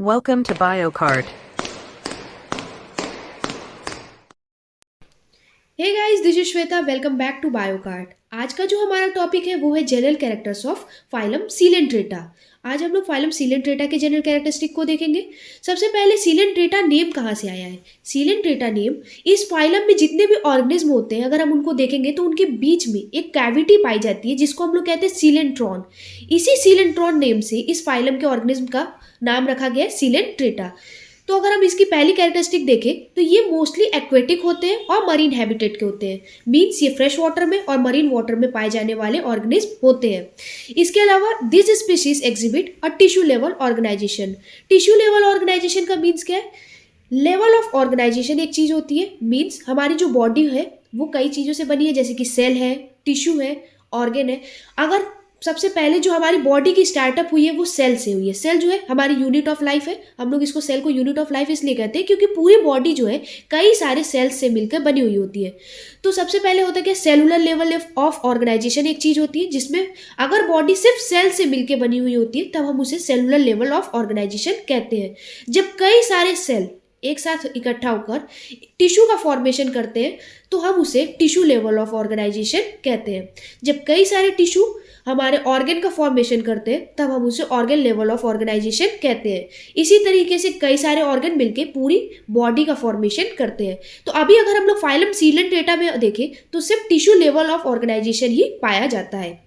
Welcome to BioCard. Hey guys, this is Shweta. Welcome back to BioCard. आज का जो हमारा टॉपिक है वो है general characters of phylum Coelenterata. आज हम लोग फाइलम सीलेंट्रेटा के जनरल कैरेक्टरिस्टिक को देखेंगे। सबसे पहले सीलेंट्रेटा नेम कहाँ से आया है। सीलेंट्रेटा नेम इस फाइलम में जितने भी ऑर्गेनिज्म होते हैं, अगर हम उनको देखेंगे तो उनके बीच में एक कैविटी पाई जाती है जिसको हम लोग कहते हैं सीलेंट्रॉन। इसी सीलेंट्रॉन नेम से इस फाइलम के ऑर्गेनिज्म का नाम रखा गया है सीलेंट्रेटा। तो अगर हम इसकी पहली कैरेक्टरिस्टिक देखें तो ये मोस्टली एक्वेटिक होते हैं और मरीन हैबिटेट के होते हैं। मीन्स ये फ्रेश वाटर में और मरीन वाटर में पाए जाने वाले ऑर्गेनिज्म होते हैं। इसके अलावा this species exhibit a tissue level organization. Tissue level organization का मीन्स क्या है। लेवल ऑफ ऑर्गेनाइजेशन एक चीज़ होती है। मीन्स हमारी जो बॉडी है वो कई चीज़ों से बनी है, जैसे कि सेल है, टिश्यू है, ऑर्गेन है। अगर सबसे पहले जो हमारी बॉडी की स्टार्टअप हुई है वो सेल से हुई है। सेल जो है हमारी यूनिट ऑफ लाइफ है। हम लोग इसको सेल को यूनिट ऑफ लाइफ इसलिए कहते हैं क्योंकि पूरी बॉडी जो है कई सारे सेल्स से मिलकर बनी हुई होती है। तो सबसे पहले होता है कि सेलुलर लेवल ऑफ ऑर्गेनाइजेशन एक चीज होती है, जिसमें अगर बॉडी सिर्फ सेल से मिलकर बनी हुई होती है तब हम उसे सेलुलर लेवल ऑफ ऑर्गेनाइजेशन कहते हैं। जब कई सारे सेल एक साथ इकट्ठा होकर टिश्यू का फॉर्मेशन करते हैं तो हम उसे टिश्यू लेवल ऑफ ऑर्गेनाइजेशन कहते हैं। जब कई सारे टिश्यू हमारे ऑर्गन का फॉर्मेशन करते हैं तब हम उसे ऑर्गन लेवल ऑफ ऑर्गेनाइजेशन कहते हैं। इसी तरीके से कई सारे ऑर्गन मिलके पूरी बॉडी का फॉर्मेशन करते हैं। तो अभी अगर हम लोग फाइलम सीलेंट्रेटा में देखें तो सिर्फ टिश्यू लेवल ऑफ ऑर्गेनाइजेशन ही पाया जाता है।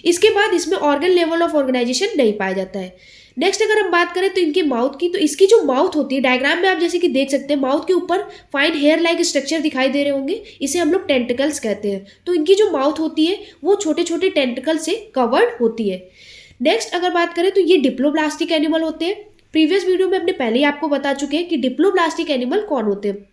इसके बाद इसमें ऑर्गन लेवल ऑफ ऑर्गेनाइजेशन नहीं पाया जाता है। नेक्स्ट अगर हम बात करें तो इनकी माउथ की, तो इसकी जो माउथ होती है डायग्राम में आप जैसे कि देख सकते हैं, माउथ के ऊपर फाइन हेयर लाइक स्ट्रक्चर दिखाई दे रहे होंगे। इसे हम लोग टेंटिकल्स कहते हैं। तो इनकी जो माउथ होती है वो छोटे छोटे टेंटिकल से कवर्ड होती है। नेक्स्ट अगर बात करें तो ये डिप्लोब्लास्टिक एनिमल होते हैं। प्रीवियस वीडियो में हमने पहले ही आपको बता चुके हैं कि डिप्लोब्लास्टिक एनिमल कौन होते हैं।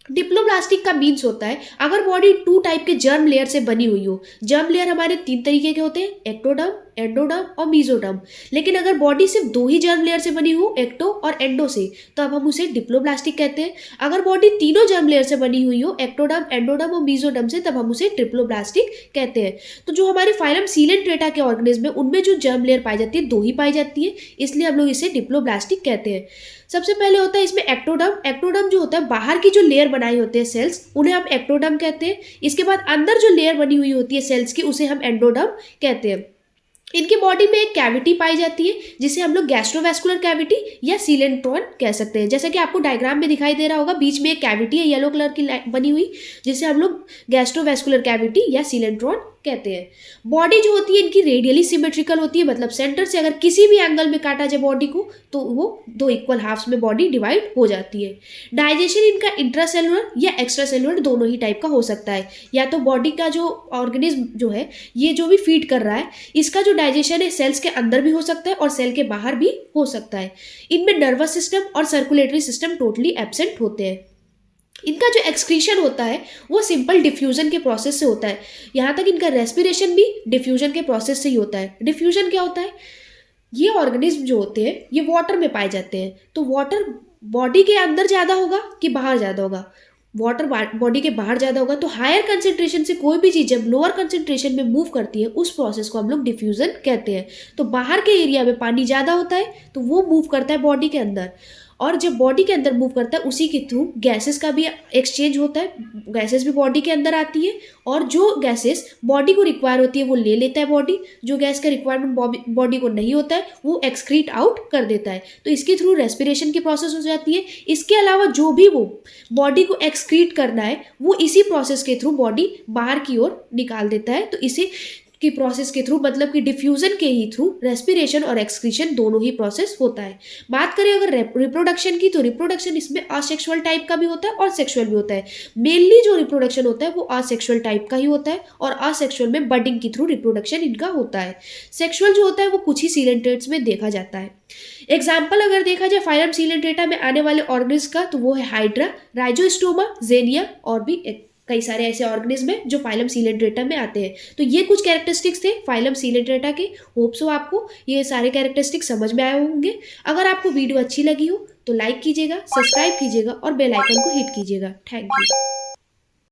डिप्लोब्लास्टिक का मीन्स होता है अगर बॉडी टू टाइप के जर्म लेयर से बनी हुई हो। जर्म लेयर हमारे तीन तरीके के होते हैं, एक्टोडर्म, एंडोडर्म और मीजोडर्म। लेकिन अगर बॉडी सिर्फ दो ही जर्म लेयर से बनी हो, एक्टो और एंडो से, तो अब हम उसे डिप्लोब्लास्टिक कहते हैं। अगर बॉडी तीनों जर्म लेयर से बनी हुई हो, एक्टोडर्म, एंडोडर्म और मीजोडर्म से, तब हम उसे ट्रिप्लोब्लास्टिक कहते हैं। तो जो हमारे फाइलम सीलेंट्रेटा के ऑर्गेनिज्म है उनमें जो जर्म लेयर पाई जाती है दो ही पाई जाती है, इसलिए हम लोग इसे डिप्लोब्लास्टिक कहते हैं। सबसे पहले होता है इसमें एक्टोडर्म। एक्टोडर्म जो होता है बाहर की जो लेयर बनाई होते हैं सेल्स, उन्हें हम एक्टोडर्म कहते हैं। इसके बाद अंदर जो लेयर बनी हुई होती है सेल्स की, उसे हम एंडोडर्म कहते हैं। इनकी बॉडी में एक कैविटी पाई जाती है जिसे हम लोग गैस्ट्रोवैस्कुलर कैविटी या सीलेंट्रॉन कह सकते हैं। जैसा कि आपको डायग्राम में दिखाई दे रहा होगा, बीच में एक कैविटी है येलो कलर की बनी हुई, जिसे हम लोग गैस्ट्रोवैस्कुलर कैविटी या सीलेंट्रॉन कहते हैं। बॉडी जो होती है इनकी रेडियली सिमेट्रिकल होती है, मतलब सेंटर से अगर किसी भी एंगल में काटा जाए बॉडी को तो वो दो इक्वल हाफ्स में बॉडी डिवाइड हो जाती है। डाइजेशन इनका इंट्रासेलुलर या एक्स्ट्रा सेलुलर दोनों ही टाइप का हो सकता है। या तो बॉडी का जो ऑर्गेनिज्म जो है ये जो भी फीड कर रहा है, इसका जो डाइजेशन है सेल्स के अंदर भी हो सकता है और सेल के बाहर भी हो सकता है। इनमें नर्वस सिस्टम और सर्कुलेटरी सिस्टम टोटली एब्सेंट होते हैं। इनका जो एक्सक्रीशन होता है वो सिंपल डिफ्यूजन के प्रोसेस से होता है। यहाँ तक इनका रेस्पिरेशन भी डिफ्यूजन के प्रोसेस से ही होता है। डिफ्यूजन क्या होता है, ये ऑर्गेनिज्म जो होते हैं ये वाटर में पाए जाते हैं। तो वाटर बॉडी के अंदर ज़्यादा होगा कि बाहर ज़्यादा होगा। वाटर बॉडी के बाहर ज़्यादा होगा तो हायर कंसेंट्रेशन से कोई भी चीज़ जब लोअर कंसेंट्रेशन में मूव करती है उस प्रोसेस को हम लोग डिफ्यूजन कहते हैं। तो बाहर के एरिया में पानी ज़्यादा होता है तो वो मूव करता है बॉडी के अंदर, और जब बॉडी के अंदर मूव करता है उसी के थ्रू गैसेस का भी एक्सचेंज होता है। गैसेस भी बॉडी के अंदर आती है और जो गैसेस बॉडी को रिक्वायर होती है वो ले लेता है बॉडी। जो गैस का रिक्वायरमेंट बॉडी को नहीं होता है वो एक्सक्रीट आउट कर देता है। तो इसके थ्रू रेस्पिरेशन की प्रोसेस हो जाती है। इसके अलावा जो भी वो बॉडी को एक्सक्रीट करना है वो इसी प्रोसेस के थ्रू बॉडी बाहर की ओर निकाल देता है। तो इसे की प्रोसेस के थ्रू, मतलब कि डिफ्यूजन के ही थ्रू रेस्पिरेशन और एक्सक्रीशन दोनों ही प्रोसेस होता है। बात करें अगर रिप्रोडक्शन की, तो रिप्रोडक्शन इसमें असेक्सुअल टाइप का भी होता है और सेक्सुअल भी होता है। मेनली जो रिप्रोडक्शन होता है वो असेक्सुअल टाइप का ही होता है और असेक्सुअल में बडिंग के थ्रू रिप्रोडक्शन इनका होता है। सेक्सुअल जो होता है वो कुछ ही सीलेंट्रेट्स में देखा जाता है। एग्जाम्पल अगर देखा जाए फाइलम सीलेंट्रेटा में आने वाले ऑर्गेनिज्म का, तो वो है हाइड्रा, राइजोस्टोमा, जेनिया और भी कई सारे ऐसे ऑर्गेनिज्म हैं जो फाइलम सीलेंट्रेटा में आते हैं। तो ये कुछ कैरेक्टरिस्टिक्स थे फाइलम सीलेंट्रेटा के। होप सो आपको ये सारे कैरेक्टरिस्टिक्स समझ में आए होंगे। अगर आपको वीडियो अच्छी लगी हो तो लाइक कीजिएगा, सब्सक्राइब कीजिएगा और बेल आइकन को हिट कीजिएगा। Thank you.